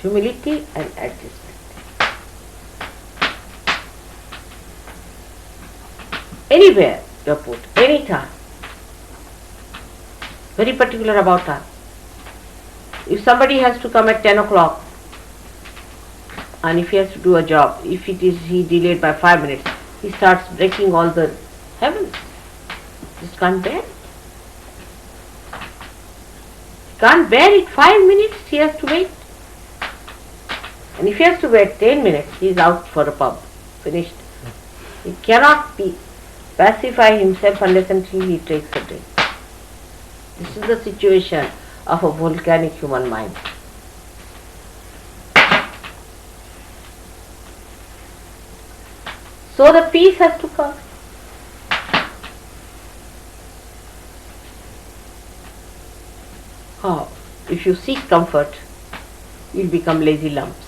Humility and adjustment. Anywhere you are put, any time. Very particular about time. If somebody has to come at 10 o'clock and if he has to do a job, if he delayed by 5 minutes, he starts breaking all the heavens. Just can't bear it. Can't bear it. 5 minutes he has to wait. And if he has to wait 10 minutes, he is out for a pub. Finished. He cannot pacify himself unless until he takes a drink. This is the situation of a volcanic human mind. So the peace has to come. How? If you seek comfort, you will become lazy lumps.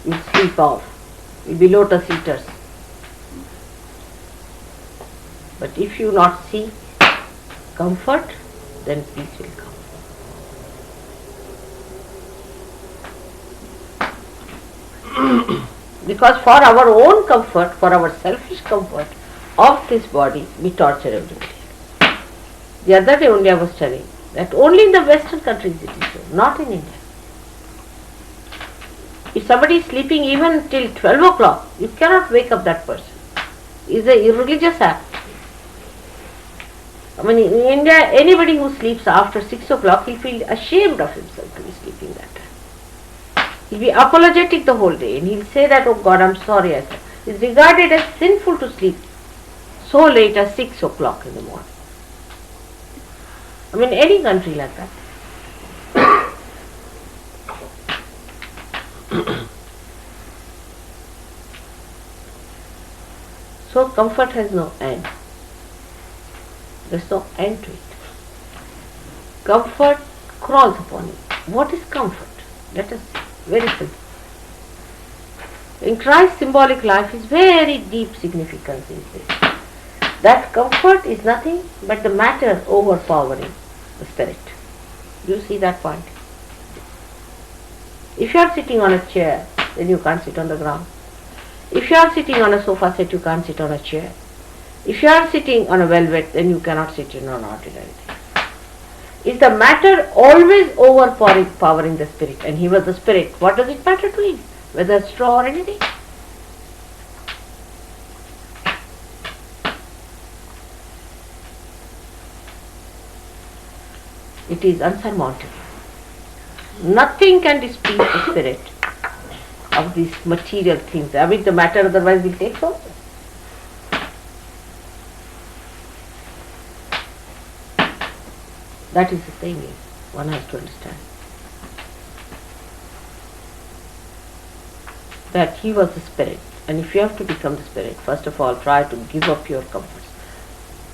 You will sleep off. You will be lotus eaters. But if you not seek comfort, then peace will come. Because for our own comfort, for our selfish comfort of this body, we torture everybody. The other day only I was telling that only in the Western countries it is so, not in India. If somebody is sleeping even till 12 o'clock, you cannot wake up that person. It is a irreligious act. I mean, in India, anybody who sleeps after 6 o'clock, he'll feel ashamed of himself to be sleeping that time. He'll be apologetic the whole day and he'll say that, oh God, I'm sorry. It's regarded as sinful to sleep so late as 6 o'clock in the morning. I mean, any country like that. So comfort has no end. There's no end to it. Comfort crawls upon you. What is comfort? Let us see. Very simple. In Christ's symbolic life is very deep significance in this. That comfort is nothing but the matter overpowering the spirit. Do you see that point? If you are sitting on a chair, then you can't sit on the ground. If you are sitting on a sofa set, you can't sit on a chair. If you are sitting on a velvet, then you cannot sit in an ordinary thing. Is the matter always overpowering the spirit? And he was the spirit. What does it matter to him? Whether straw or anything? It is unsurmountable. Nothing can displease the spirit of these material things. I mean, the matter otherwise will take so. That is the thing one has to understand. That he was the spirit. And if you have to become the spirit, first of all, try to give up your comforts.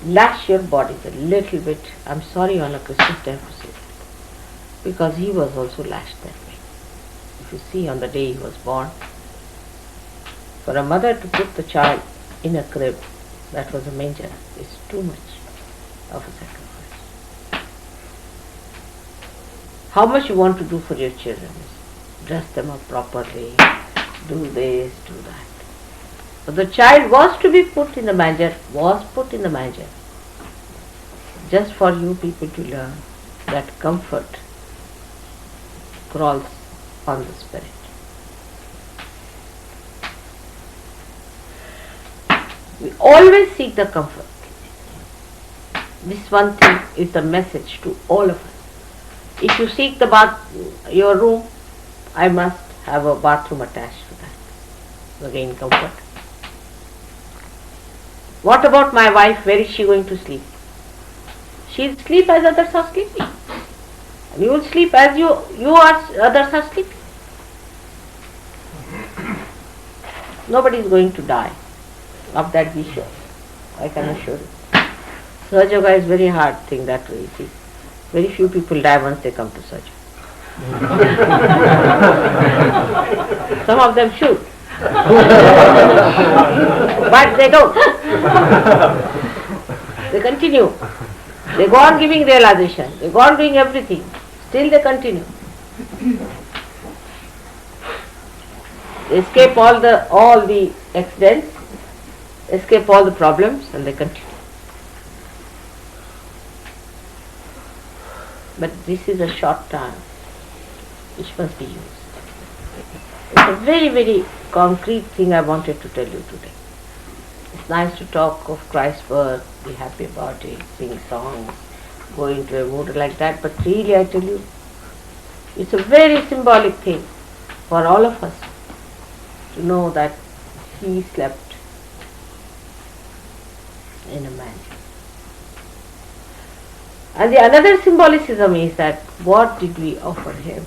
Lash your bodies a little bit. I'm sorry on a Christmas day to say that. Because he was also lashed that way. If you see on the day he was born, for a mother to put the child in a crib, that was a manger, is too much of a sacrifice. How much you want to do for your children is dress them up properly, do this, do that. But the child was to be put in the manger, was put in the manger, just for you people to learn that comfort crawls on the spirit. We always seek the comfort. This one thing is the message to all of us. If you seek the your room, I must have a bathroom attached to that. Again, comfort. What about my wife? Where is she going to sleep? She'll sleep as others are sleeping. And you will sleep as others are sleeping. Nobody is going to die. Of that be sure. I can assure you. Sahaja Yoga is very hard thing that way. See. Very few people die once they come to Sahaja. Some of them shoot. But they don't. They continue. They go on giving realization. They go on doing everything. Still they continue. escape all the accidents, escape all the problems, and they continue. But this is a short time which must be used. It's a very, very concrete thing I wanted to tell you today. It's nice to talk of Christ's birth, be happy about it, sing songs, go into a mood like that, but really I tell you, it's a very symbolic thing for all of us to know that he slept in a manger. And the another symbolicism is that what did we offer him?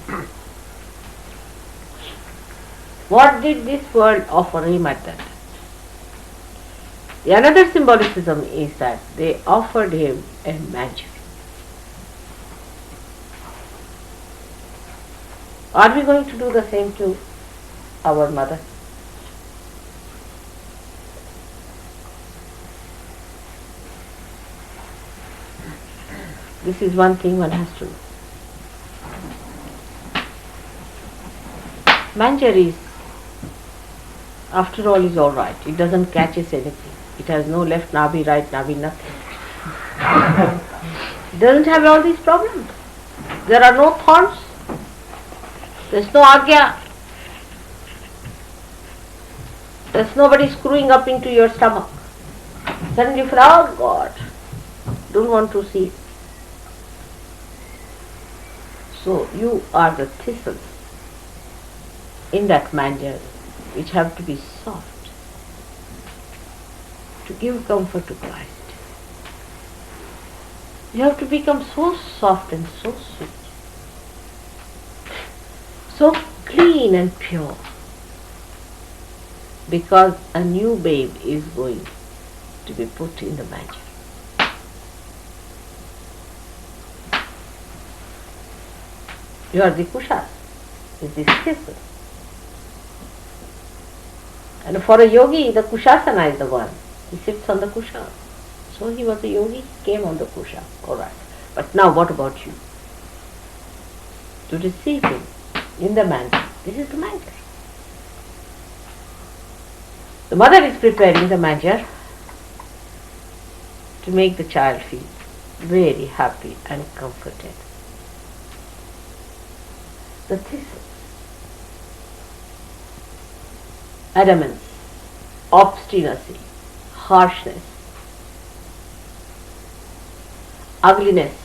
What did this world offer him at that time? The another symbolicism is that they offered him a manger. Are we going to do the same to our mother? This is one thing one has to know. Manger is, after all, is all right. It doesn't catch us anything. It has no left navi, right navi, nothing. It doesn't have all these problems. There are no thorns. There's no agya. There's nobody screwing up into your stomach. Suddenly you feel, oh God, don't want to see. So you are the thistles in that manger which have to be soft to give comfort to Christ. You have to become so soft and so sweet, so clean and pure, because a new babe is going to be put in the manger. You are the kushas, is this thistle. And for a yogi, the kushasana is the one. He sits on the kusha. So he was a yogi, came on the kusha. Alright. But now what about you? To receive him in the manger. This is the manger. The mother is preparing the manger to make the child feel very happy and comforted. The thistle, adamance, obstinacy, harshness, ugliness,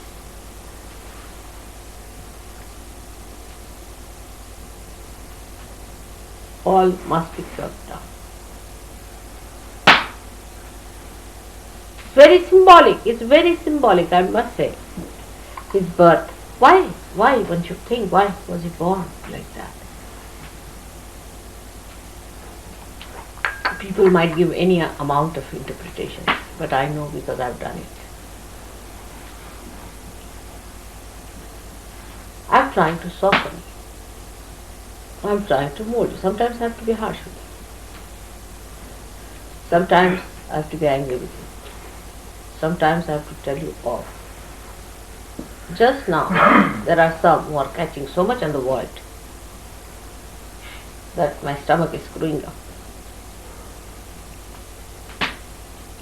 all must be kept down. It's very symbolic, I must say, his birth. Why? One should think, why was he born like that? People might give any amount of interpretation, but I know because I've done it. I'm trying to soften. I'm trying to mold you. Sometimes I have to be harsh with you. Sometimes I have to be angry with you. Sometimes I have to tell you off. Just now, there are some who are catching so much on the void that my stomach is screwing up.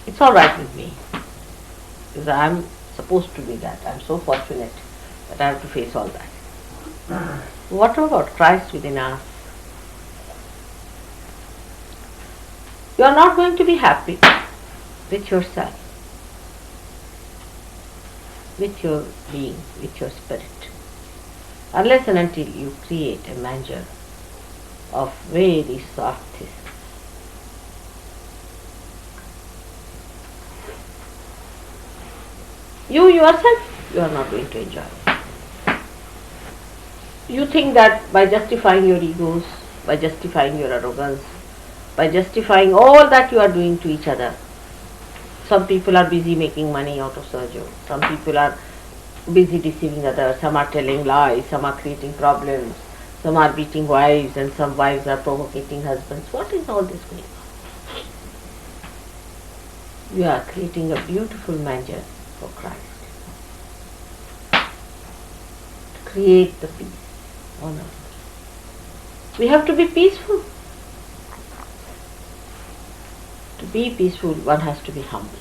It's all right with me, because I'm supposed to be that. I'm so fortunate that I have to face all that. What about Christ within us? You are not going to be happy with yourself, with your being, with your spirit, unless and until you create a manger of very soft thistles. You yourself, you are not going to enjoy it. You think that by justifying your egos, by justifying your arrogance, by justifying all that you are doing to each other. Some people are busy making money out of surgery. Some people are busy deceiving others. Some are telling lies. Some are creating problems. Some are beating wives, and some wives are provoking husbands. What is all this going on? You are creating a beautiful manger for Christ. To create the peace on earth. We have to be peaceful. To be peaceful, one has to be humble.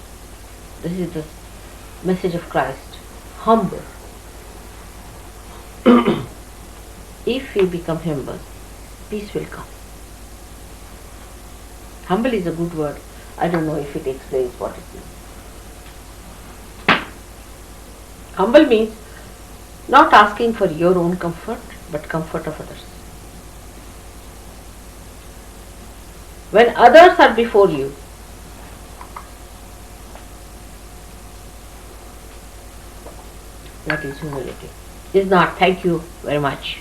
This is the message of Christ. Humble. If we become humble, peace will come. Humble is a good word. I don't know if it explains what it means. Humble means not asking for your own comfort, but comfort of others. When others are before you, that is humility. It's not thank you very much.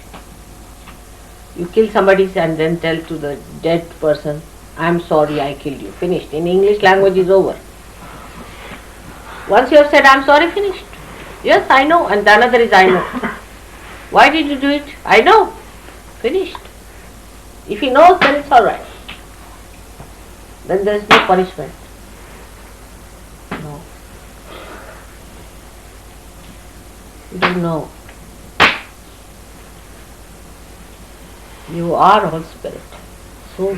You kill somebody and then tell to the dead person, I am sorry I killed you. Finished. In English language is over. Once you have said I am sorry, finished. Yes, I know. And the another is I know. Why did you do it? I know. Finished. If he knows, then it's alright. Then there is no punishment. No. You don't know. You are all spirit. So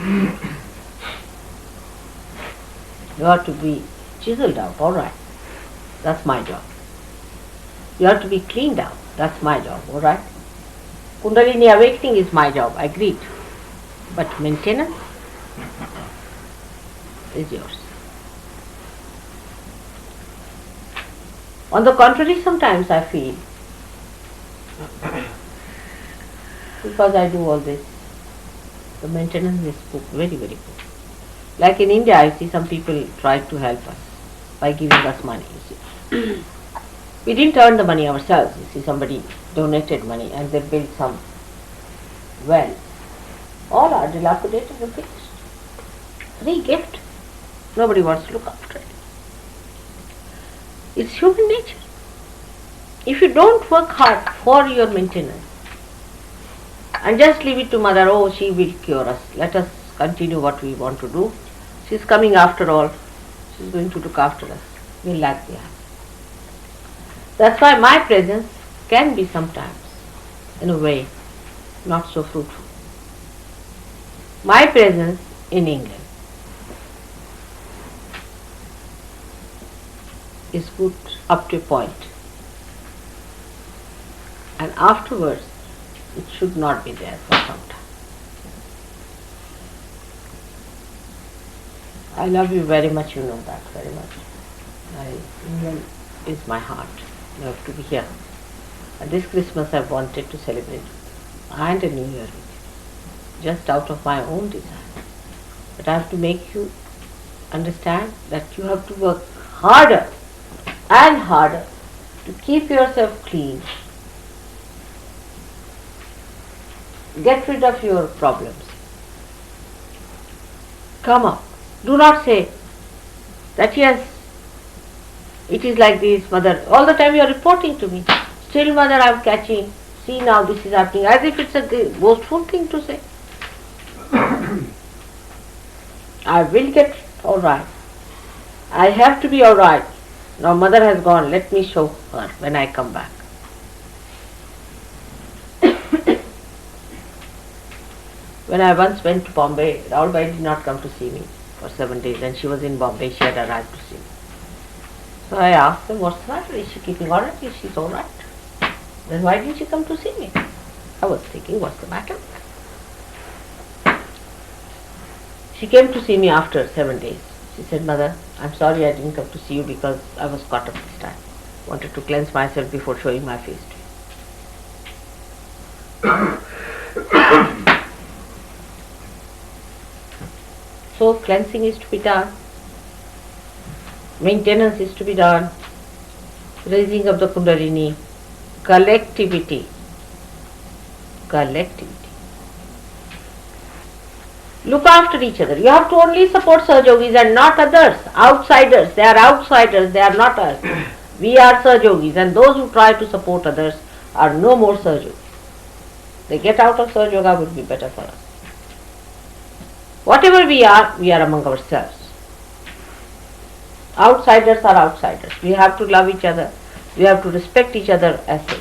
you have to be chiseled out, alright. That's my job. You have to be cleaned out. That's my job, alright. Kundalini awakening is my job, I agreed. But maintenance is yours. On the contrary, sometimes I feel, because I do all this, the maintenance is very, very poor. Like in India, I see some people try to help us by giving us money. You see. We didn't earn the money ourselves. You see, somebody donated money and they built some well. All are dilapidated and finished. Free gift. Nobody wants to look after it. It's human nature. If you don't work hard for your maintenance and just leave it to mother, oh, she will cure us, let us continue what we want to do. She's coming after all. She's going to look after us. We'll lag behind. That's why my presence can be sometimes, in a way, not so fruitful. My presence in England is good up to a point. And afterwards, it should not be there for some time. I love you very much, you know that very much. England is my heart. You have to be here. And this Christmas I wanted to celebrate and a New Year with you, just out of my own desire. But I have to make you understand that you have to work harder and harder to keep yourself clean. Get rid of your problems. Come up. Do not say that yes, it is like this, mother. All the time you are reporting to me. Still, mother, I am catching. See now, this is happening. As if it's a boastful thing to say. I will get alright. I have to be alright. Now mother has gone. Let me show her when I come back. When I once went to Bombay, Rahulbai did not come to see me for 7 days, and she was in Bombay. She had arrived to see me. So I asked her, what's the matter? Is she keeping alright? Is she alright? Then why didn't she come to see me? I was thinking, what's the matter? She came to see me after 7 days. She said, Mother, I'm sorry I didn't come to see you because I was caught up this time. Wanted to cleanse myself before showing my face to you. So cleansing is to be done. Maintenance is to be done. Raising of the Kundalini. Collectivity. Look after each other. You have to only support Sahajogis and not others. Outsiders. They are outsiders. They are not us. We are Sahajogis, and those who try to support others are no more Sahajogis. They get out of Sahaja Yoga would be better for us. Whatever we are among ourselves. Outsiders are outsiders. We have to love each other. We have to respect each other as such.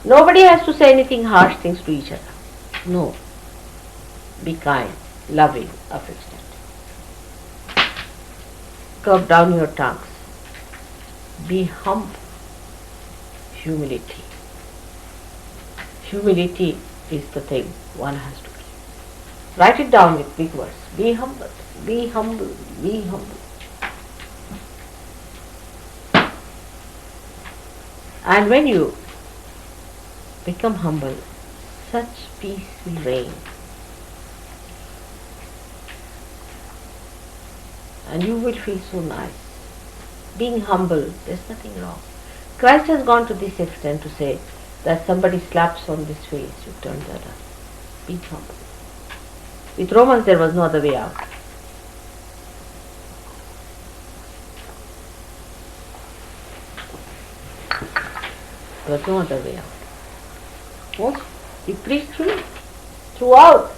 Nobody has to say anything harsh things to each other. No. Be kind, loving, affectionate. curb down your tongues. Be humble. Humility. Humility is the thing one has to be. Write it down with big words. Be humble. Be humble. Be humble. And when you become humble, such peace will reign. And you will feel so nice. Being humble, there's nothing wrong. Christ has gone to this extent to say that somebody slaps on this face, you turn that up. Be humble. With Romans there was no other way out. There was no other way out. What? He preached humility. Throughout,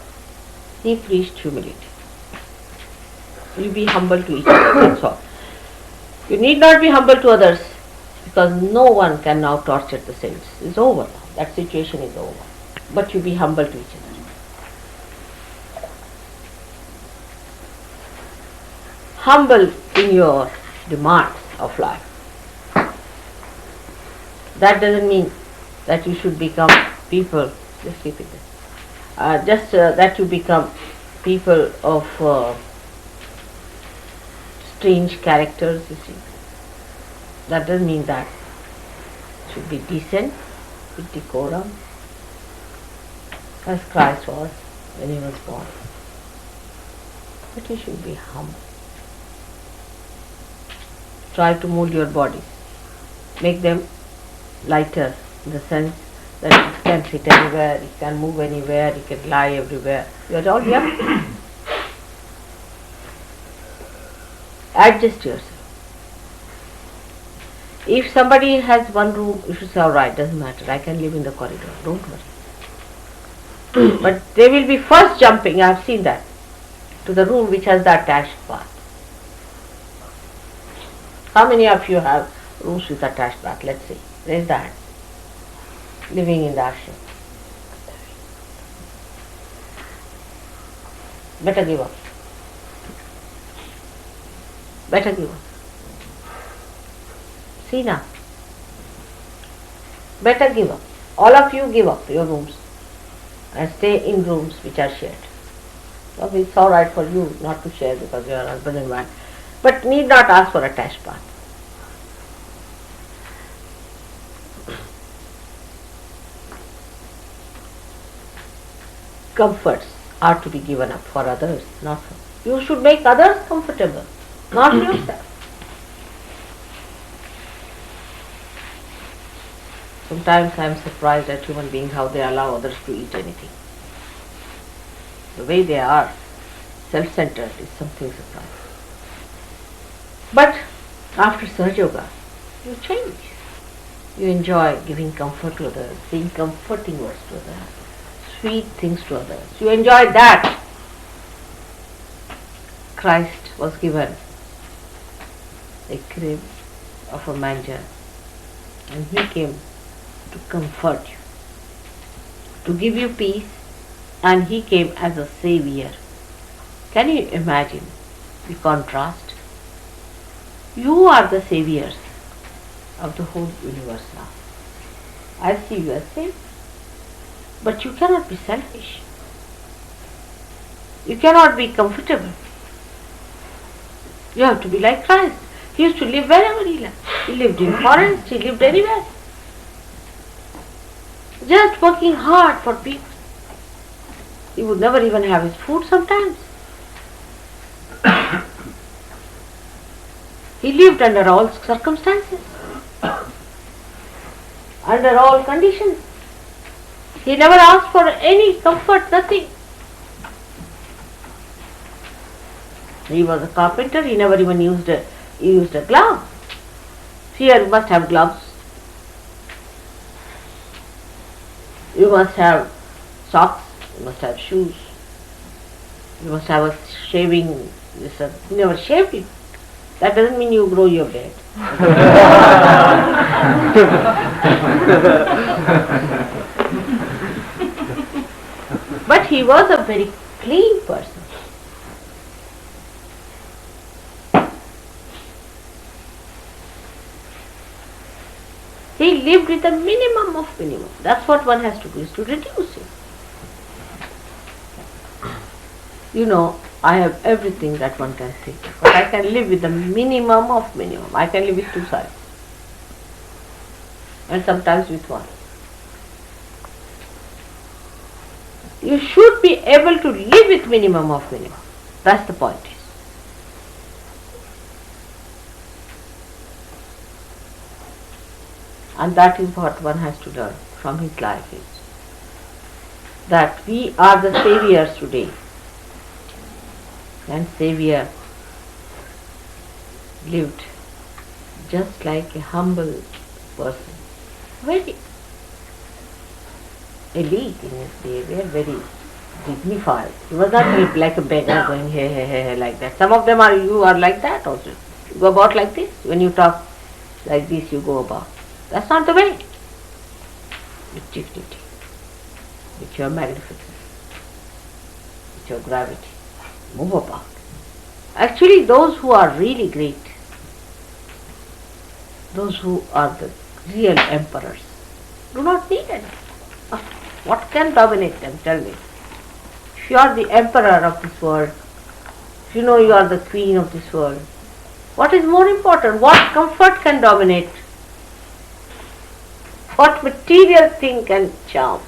he preached humility. You be humble to each other, that's all. You need not be humble to others, because no one can now torture the saints. It's over now. That situation is over. But you be humble to each other. Humble in your demands of life. That doesn't mean that you should become people, just keep it there. That you become people of strange characters, you see. That doesn't mean that. You should be decent, with decorum, as Christ was when he was born. But you should be humble. Try to mold your bodies. Make them lighter in the sense that it can sit anywhere, it can move anywhere, it can lie everywhere. You are all young. Adjust yourself. If somebody has one room, you should say, alright, doesn't matter, I can live in the corridor, don't worry. But they will be first jumping, I have seen that, to the room which has the attached bath. How many of you have rooms with attached bath? Let's see. Raise the hand. Living in the ashram. Better give up. Better give up. See now. Better give up. All of you give up your rooms and stay in rooms which are shared. Well, it's alright for you not to share because you are husband and wife, but need not ask for attached bath. Comforts are to be given up for others, not for you. Should make others comfortable, not yourself. Sometimes I am surprised at human beings how they allow others to eat anything. The way they are self-centered is something surprising. But after Sahaja Yoga, you change. You enjoy giving comfort to others, saying comforting words to others, sweet things to others. You enjoy that. Christ was given a crib of a manger, and he came to comfort you, to give you peace, and he came as a savior. Can you imagine the contrast? You are the saviors of the whole universe now. I see you as saviors. But you cannot be selfish. You cannot be comfortable. You have to be like Christ. He used to live wherever he lived. He lived in forest, he lived anywhere. Just working hard for people. He would never even have his food sometimes. He lived under all circumstances, under all conditions. He never asked for any comfort, nothing. He was a carpenter, he never even used a glove. Here you must have gloves. You must have socks, you must have shoes. You must have a shaving. You never shaved it. That doesn't mean you grow your beard. But he was a very clean person. He lived with the minimum of minimum. That's what one has to do, is to reduce it. You know, I have everything that one can think of, but I can live with the minimum of minimum. I can live with two sides, and sometimes with one. You should be able to live with minimum of minimum. That's the point. And that is what one has to learn from his life, is that we are the saviors today. And Savior lived just like a humble person, very elite in his behavior, very dignified. He was not like a beggar going hey like that. Some of them are, you are like that also. You go about like this. When you talk like this, you go about. That's not the way. With dignity, with your magnificence, with your gravity. Move about. Actually, those who are really great, those who are the real emperors, do not need anything. What can dominate them? Tell me. If you are the emperor of this world, if you know you are the queen of this world, what is more important? What comfort can dominate? What material thing can charm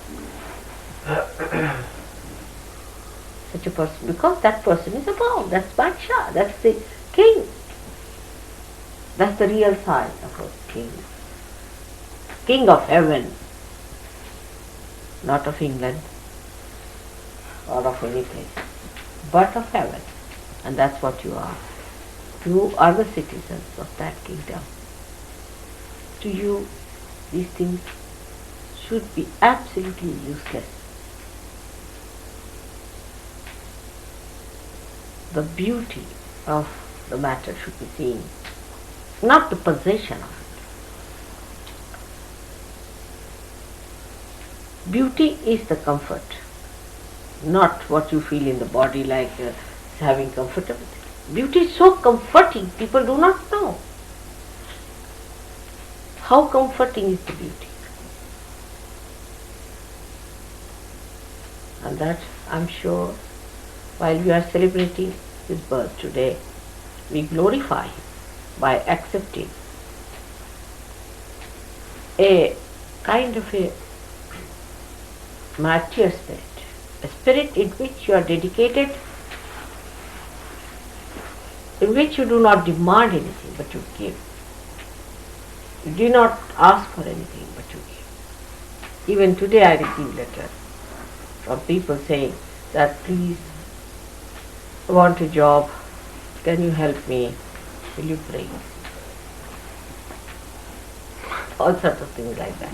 such a person? Because that person is above. That's Badsha. That's the king. That's the real sign of a king. King of heaven, not of England or of any place, but of heaven. And that's what you are. You are the citizens of that kingdom. To you, these things should be absolutely useless. The beauty of the matter should be seen, not the possession of it. Beauty is the comfort, not what you feel in the body, like having comfortable things. Beauty is so comforting, people do not know how comforting is the beauty. And that, I'm sure, while we are celebrating his birth today, we glorify him by accepting a kind of a martyr spirit, a spirit in which you are dedicated, in which you do not demand anything but you give. You do not ask for anything but you give. Even today I received letters from people saying that, please, I want a job, can you help me, will you pray? All sorts of things like that.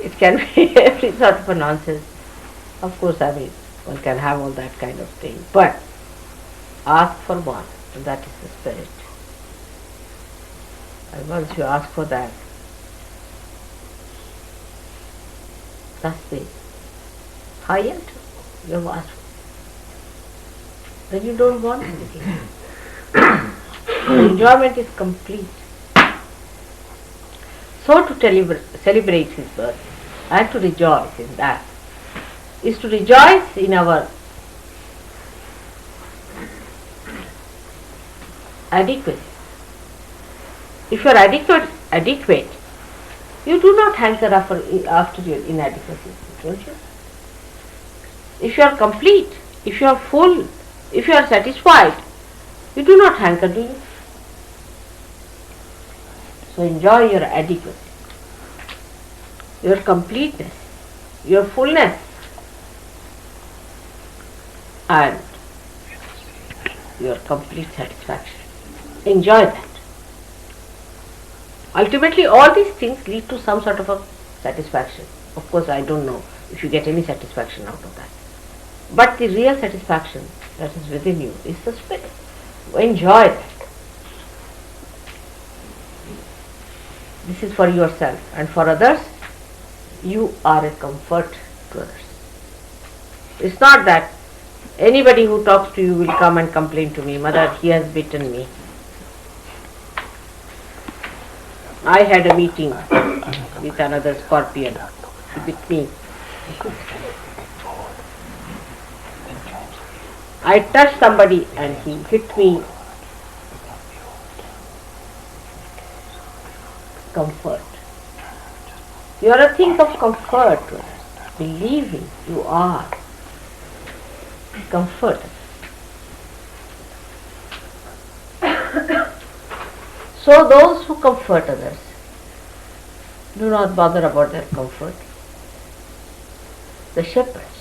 It can be every sort of a nonsense. Of course, I mean, one can have all that kind of thing, but ask for one, and that is the spirit. And once you ask for that, that's the highest you have asked for. Then you don't want anything. The enjoyment is complete. So to celebrate his birth and to rejoice in that is to rejoice in our adequacy. If you are adequate, you do not hanker after your inadequacy, don't you? If you are complete, if you are full, if you are satisfied, you do not hanker, do you? So enjoy your adequacy, your completeness, your fullness, and your complete satisfaction. Enjoy that. Ultimately, all these things lead to some sort of a satisfaction. Of course, I don't know if you get any satisfaction out of that. But the real satisfaction that is within you is the spirit. Enjoy that. This is for yourself, and for others, you are a comfort to others. It's not that anybody who talks to you will come and complain to me, Mother, he has beaten me. I had a meeting with another scorpion. He bit me. I touched somebody and he hit me. Comfort. You are a thing of comfort. Believing you are comfort. So those who comfort others do not bother about their comfort. The shepherds,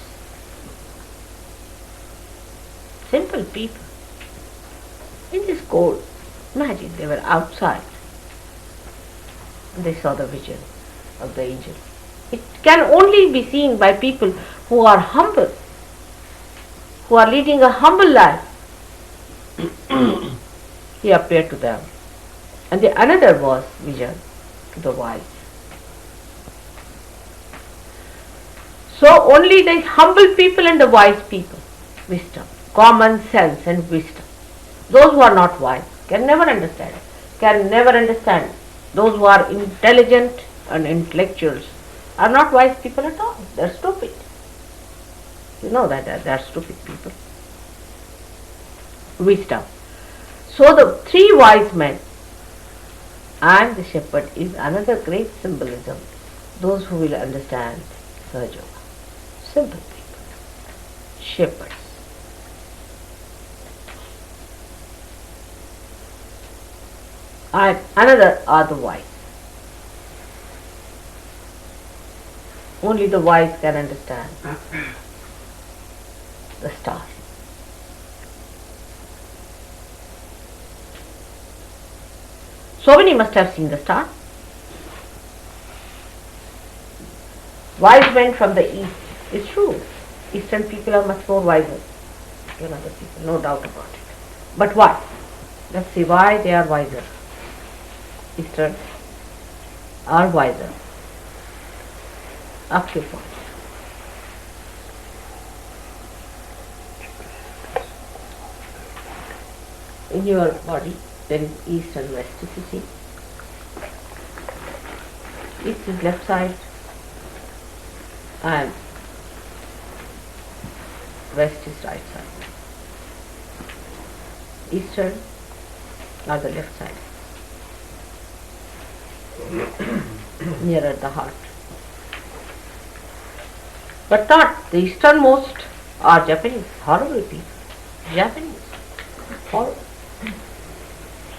simple people, in this cold, imagine they were outside. They saw the vision of the angel. It can only be seen by people who are humble, who are leading a humble life. He appeared to them. And the another was vision to the wise. So only the humble people and the wise people, wisdom, common sense and wisdom. Those who are not wise can never understand. Those who are intelligent and intellectuals are not wise people at all. They are stupid. You know that they are stupid people. Wisdom. So the three wise men and the shepherd is another great symbolism. Those who will understand Sahaja Yoga. Simple people. Shepherds. And another are the wise. Only the wise can understand the stars. So many must have seen the star. Wise men from the east. It's true. Eastern people are much more wiser than other people, no doubt about it. But why? Let's see why they are wiser. Eastern are wiser. Up to point. In your body there is east and west, if you see. East is left side and west is right side. Eastern are the left side, nearer the heart. But not the easternmost are Japanese, horrible people. Japanese, horrible.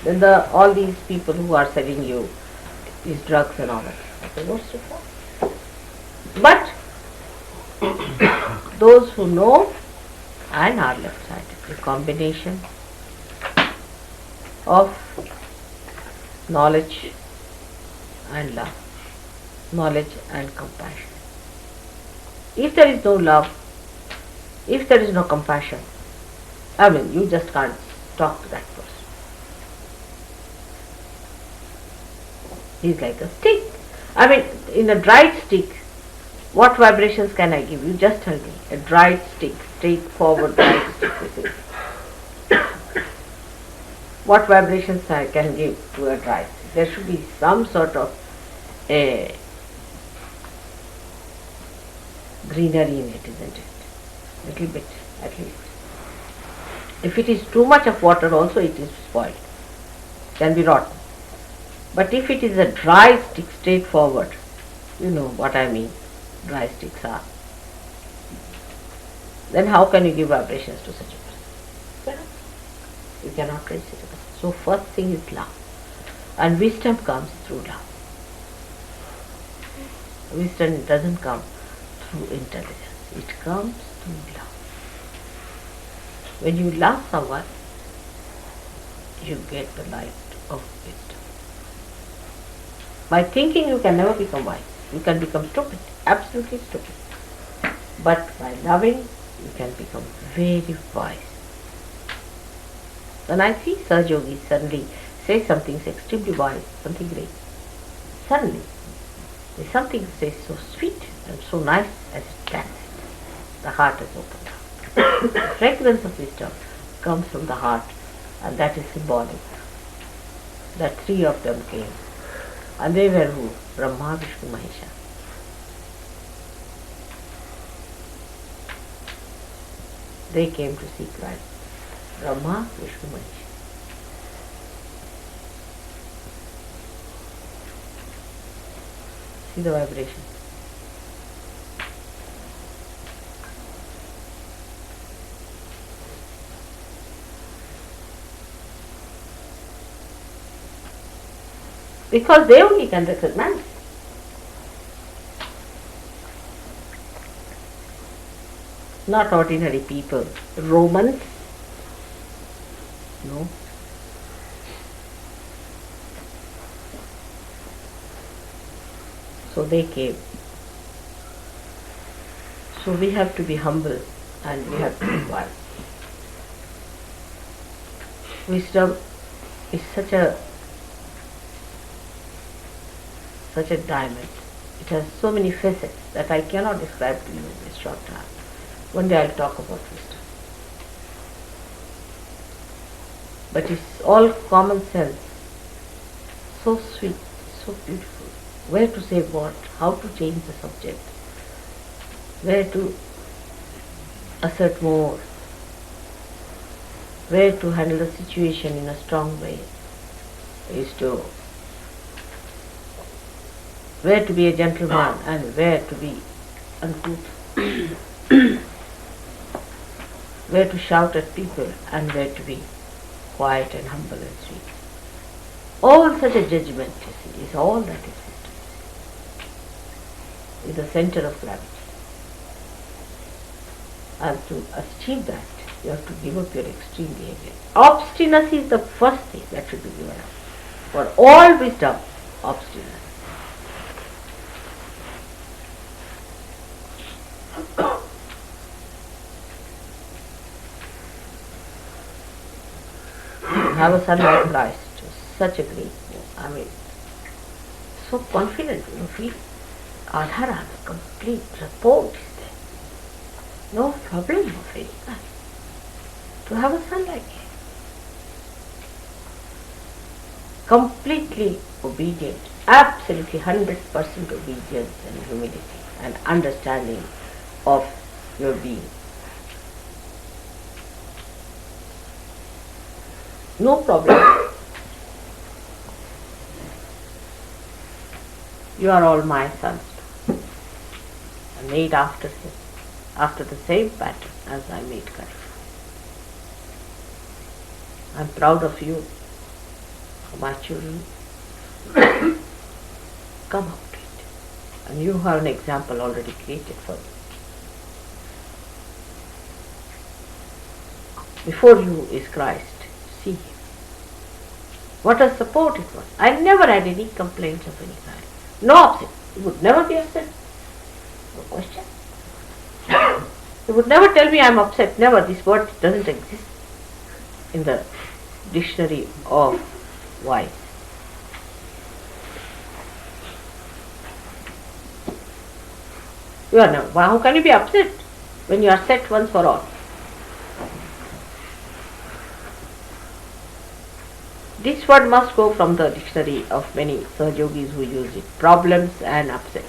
Then all these people who are selling you these drugs and all that, that's the worst of all. But those who know and are left side, a combination of knowledge and love, knowledge and compassion. If there is no love, if there is no compassion, you just can't talk to that person. He's like a stick. In a dried stick, what vibrations can I give? You just tell me. A dried stick, straightforward dried stick. What vibrations I can give to a dried stick? There should be some sort of a greenery in it, isn't it? Little bit, at least. If it is too much of water also, it is spoiled. Can be rotten. But if it is a dry stick, straightforward, you know what I mean, dry sticks are, then how can you give vibrations to such a person? You cannot raise such a person. So first thing is love. And wisdom comes through love. Wisdom doesn't come through intelligence. It comes through love. When you love someone, you get the light of wisdom. By thinking you can never become wise. You can become stupid, absolutely stupid. But by loving, you can become very wise. When I see Sahaja Yogis suddenly say something extremely wise, something great, suddenly there's something says so sweet and so nice as it can. The heart is opened up. The fragrance of wisdom comes from the heart, and that is symbolic. That three of them came. And they were who? Brahma, Vishnu, Mahesha. They came to see Christ. Brahma, Vishnu, Mahesha. See the vibration. Because they only can recognize. Not ordinary people. Romans? No. So they came. So we have to be humble and we have to be wise. Wisdom is such a diamond. It has so many facets that I cannot describe to you in this short time. One day I'll talk about wisdom. But it's all common sense. So sweet, so beautiful. Where to say what, how to change the subject, where to assert more, where to handle the situation in a strong way, where to be a gentleman and where to be uncouth, where to shout at people and where to be quiet and humble and sweet. All such a judgment, you see, is all that exists. Is the center of gravity. And to achieve that, you have to give up your extreme behavior. Obstinacy is the first thing that should be given up. For all wisdom, obstinacy. Have a son like Christ, such a great, so confident, feel Adhara, complete support is there. No problem of any kind. To have a son like him. Completely obedient, absolutely 100% obedience and humility and understanding of your being. No problem. You are all my sons. Made after him, after the same pattern as I made Christ. I am proud of you, my children. Come out to it. And you have an example already created for you. Before you is Christ. See him. What a support it was. I never had any complaints of any kind. No upset. You would never be upset. No question. You would never tell me I am upset. Never. This word doesn't exist in the dictionary of wise. You are never. How can you be upset when you are set once for all? This word must go from the dictionary of many Sahaja Yogis who use it. Problems and upset.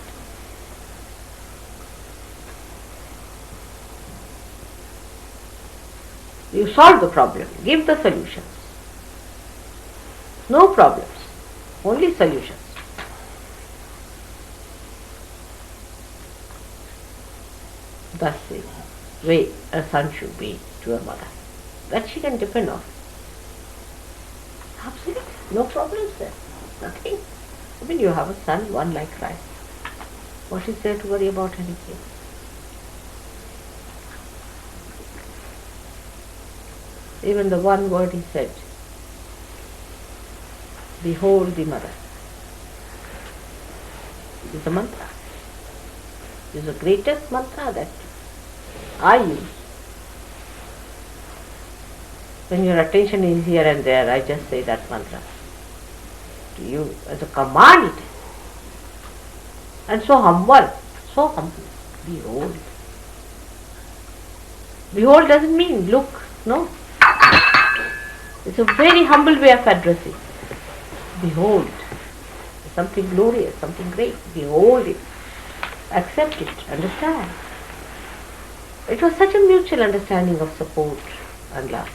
You solve the problem, give the solutions. No problems, only solutions. That's the way a son should be to a mother. That she can depend on. Absolutely, no problems there, nothing. I mean, you have a son, one like Christ. What is there to worry about anything? Even the one word he said, behold the mother, is a mantra. It is the greatest mantra that I use. When your attention is here and there, I just say that mantra. To you, as a command it is. And so humble, so humble. Behold. Behold doesn't mean look, no. It's a very humble way of addressing. Behold. something glorious, something great. Behold it, accept it, understand. It was such a mutual understanding of support and love.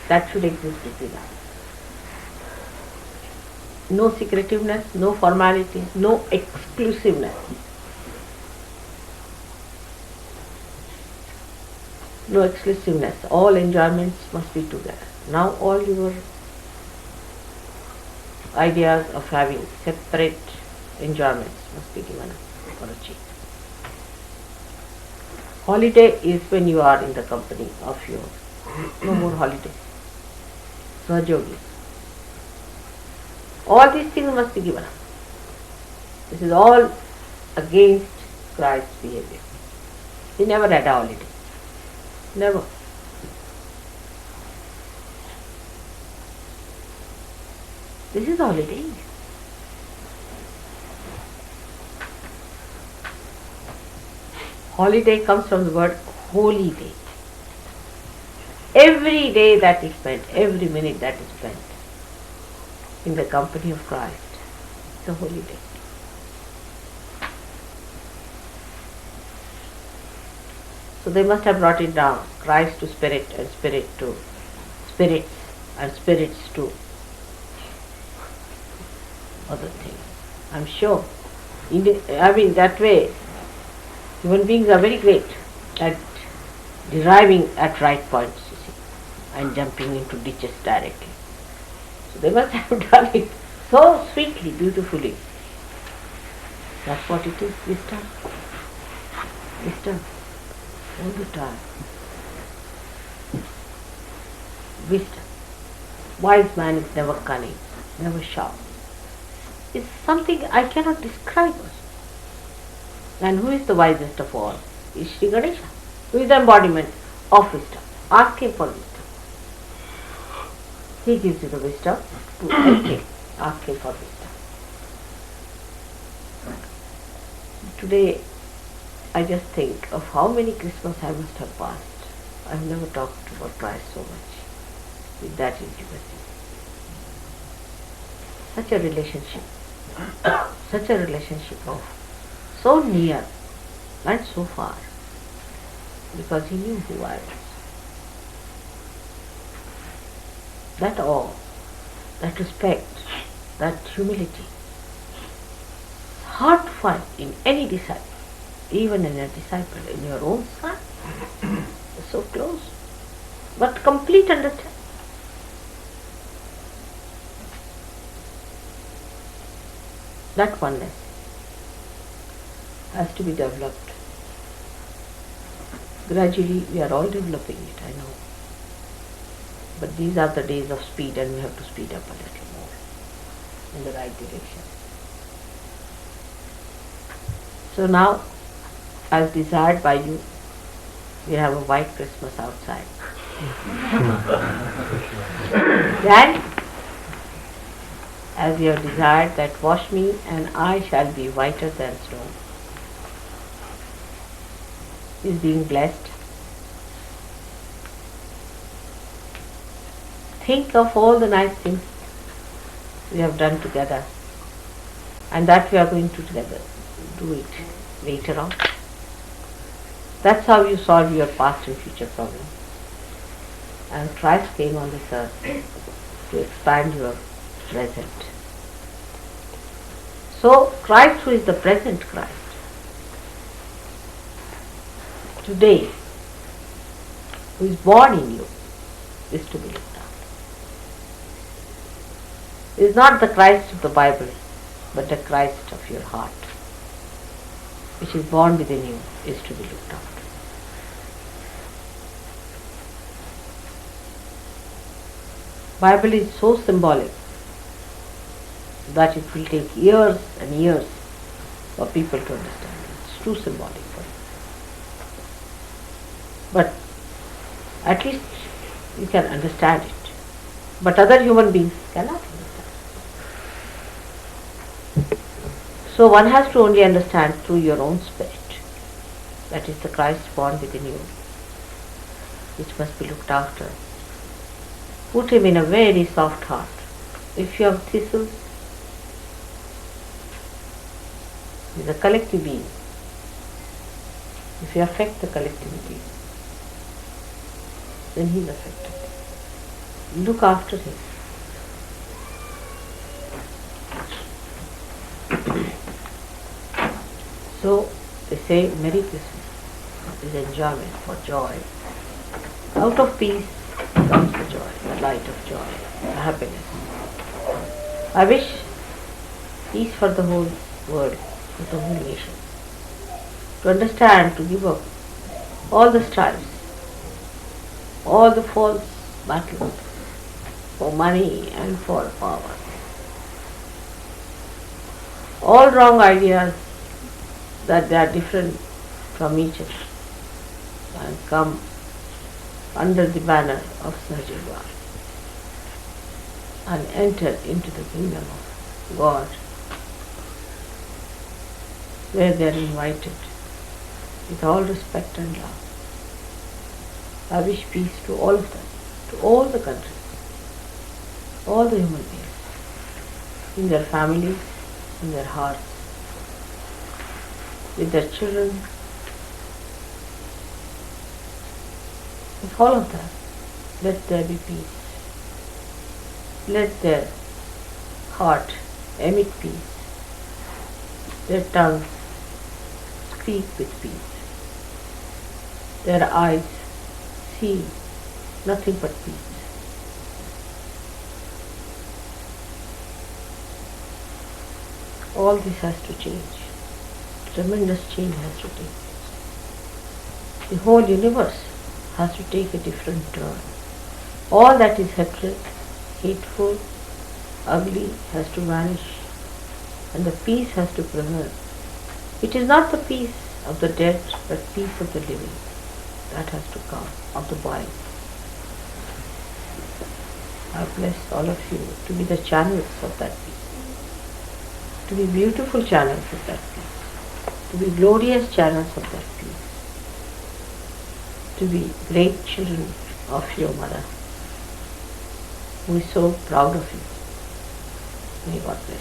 That should exist between us. No secretiveness, no formalities, no exclusiveness. No exclusiveness. All enjoyments must be together. Now all your ideas of having separate enjoyments must be given up or achieved. Holiday is when you are in the company of your, no more holidays. Sahaja Yoga. All these things must be given up. This is all against Christ's behavior. He never had a holiday. Never. This is holiday. Holiday comes from the word holy day. Every day that is spent, every minute that is spent in the company of Christ, it's a holy day. So they must have brought it down, Christ to spirit and spirit to spirits and spirits to other things. I'm sure. That way, human beings are very great at deriving at right points, you see, and jumping into ditches directly. So they must have done it so sweetly, beautifully. That's what it is, wisdom. Wisdom. All the time. Wisdom. Wise man is never cunning, never sharp. It's something I cannot describe. And who is the wisest of all? Is Shri Ganesha, who is the embodiment of wisdom. Ask him for wisdom. He gives you the wisdom to help him. Ask him for wisdom. Today, I just think of how many Christmas I must have passed. I have never talked about Christ so much with that intimacy. Such a relationship. Such a relationship of so near and so far, because he knew who I was. That awe, that respect, that humility, hard to find in any disciple, even in a disciple, in your own son. So close, but complete understanding. That oneness has to be developed. Gradually we are all developing it, I know. But these are the days of speed, and we have to speed up a little more in the right direction. So now, as desired by you, we have a white Christmas outside. Then, as you have desired that wash me and I shall be whiter than snow, is being blessed. Think of all the nice things we have done together, and that we are going to together do it later on. That's how you solve your past and future problems. And Christ came on this earth to expand your present. So Christ, who is the present Christ, today, who is born in you, is to be looked after. It is not the Christ of the Bible, but the Christ of your heart, which is born within you, is to be looked after. Bible is so symbolic that it will take years and years for people to understand. It's too symbolic for you. But at least you can understand it. But other human beings cannot understand. So one has to only understand through your own spirit. That is the Christ born within you, which must be looked after. Put him in a very soft heart. If you have thistles, He is a collective being. If you affect the collectivity, then he is affected. Look after him. So they say Merry Christmas is enjoyment for joy. Out of peace comes the joy, the light of joy, the happiness. I wish peace for the whole world, for the whole nation. To understand, to give up all the strifes, all the false battles for money and for power, all wrong ideas that they are different from each other, and come under the banner of Sahaja Yoga and enter into the kingdom of God, where they are invited with all respect and love. I wish peace to all of them, to all the countries, all the human beings, in their families, in their hearts, with their children, with all of them. Let there be peace. Let their heart emit peace, their tongues speak with peace, their eyes see nothing but peace. All this has to change. Tremendous change has to take place. The whole universe has to take a different turn. All that is hatred, hateful, ugly has to vanish, and the peace has to prevail. It is not the peace of the dead, but peace of the living. That has to come, of the body. I bless all of you to be the channels of that peace, to be beautiful channels of that peace, to be glorious channels of that peace, to be great children of your mother, who is so proud of you. May God bless you.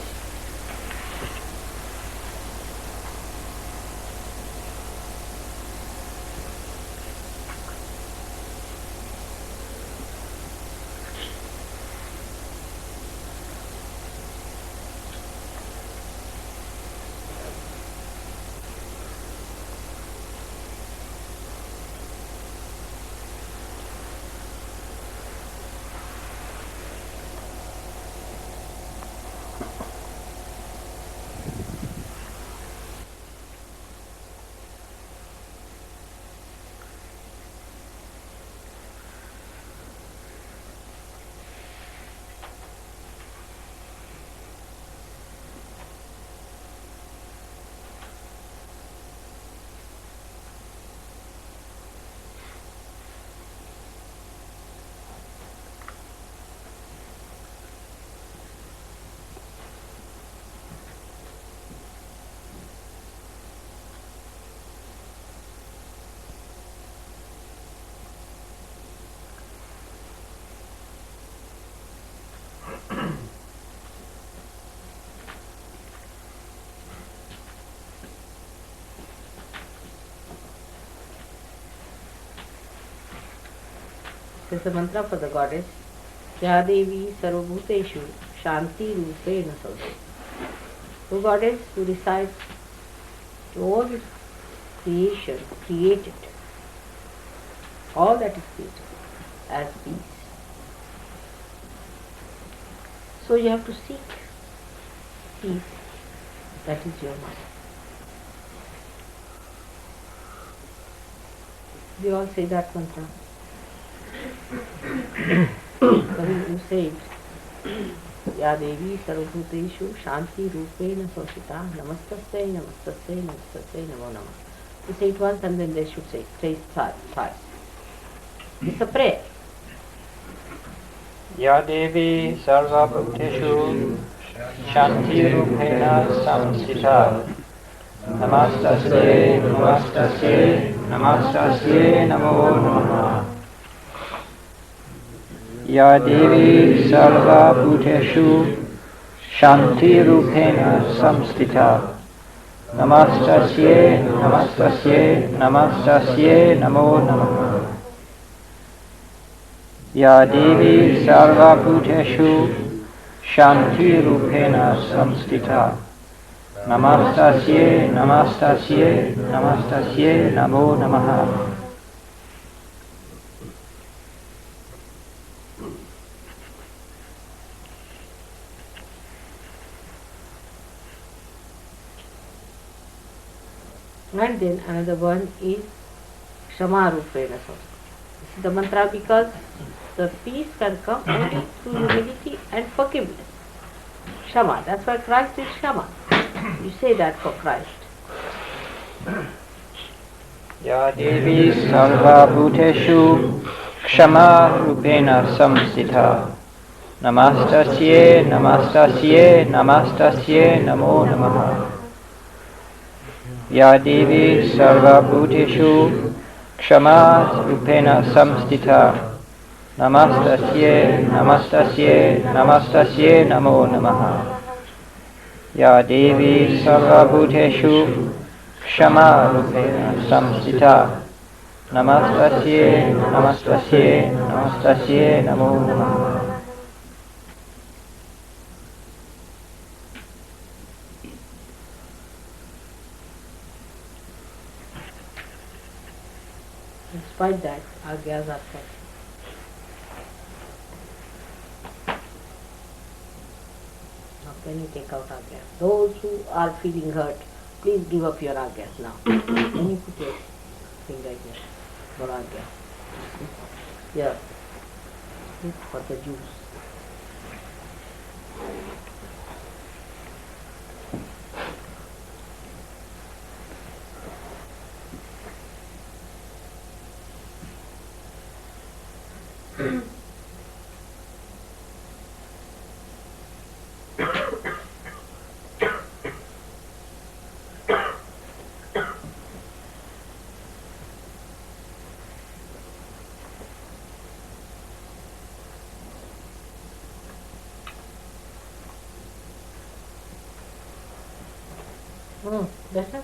This is the mantra for the goddess. Ya Devi Sarvabhuteshu Shanti Rupena Savde. O goddess who resides to all creation, created, all that is created as peace. So you have to seek peace. That is your mother. We all say that mantra. You say it. Ya Devi Sarvabhuteshu Shanti Rupena Sosita Namastasya Namastasya Namastasya Namo Namah. You say it once and then they should say it twice. It's a prayer. Ya Devi Sarvabhuteshu Shanti Rupena Samsita Namastasya Namastasya Namastasya Namo Namah. Ya Devi Sarvabhuteshu Shanti Rupena Samstita Namastasye, namastasye, namastasye, namo namaha. Ya Devi Sarva Bhuteshu Shanti Rupena Samstita. Namastasye, namastasye, namastasye, namo namaha. And then another one is Shama Rupena Samstita. This is the mantra because the peace can come only through humility and forgiveness. Shama, that's why Christ is Shama. You say that for Christ. Ya Devi Sarva Bhuteshu Kshama Rupena Samstita. Namastasye, namastasye, namastasye, namo namaha. Ya Devi Sarva Bhuteshu Kshama Rupena Samstita. Namastasye, namastasye, namastasye, namo namaha. Ya Devi Sarva Bhuteshu Kshama Rupena Samstita. Namastasye, namastasye, namastasye, namo namaha. Despite that, Agyas are kept. Now can you take out Agyas? Those who are feeling hurt, please give up your Agyas now. Can you put your finger here for Agyas? Here. Look for the juice. Better?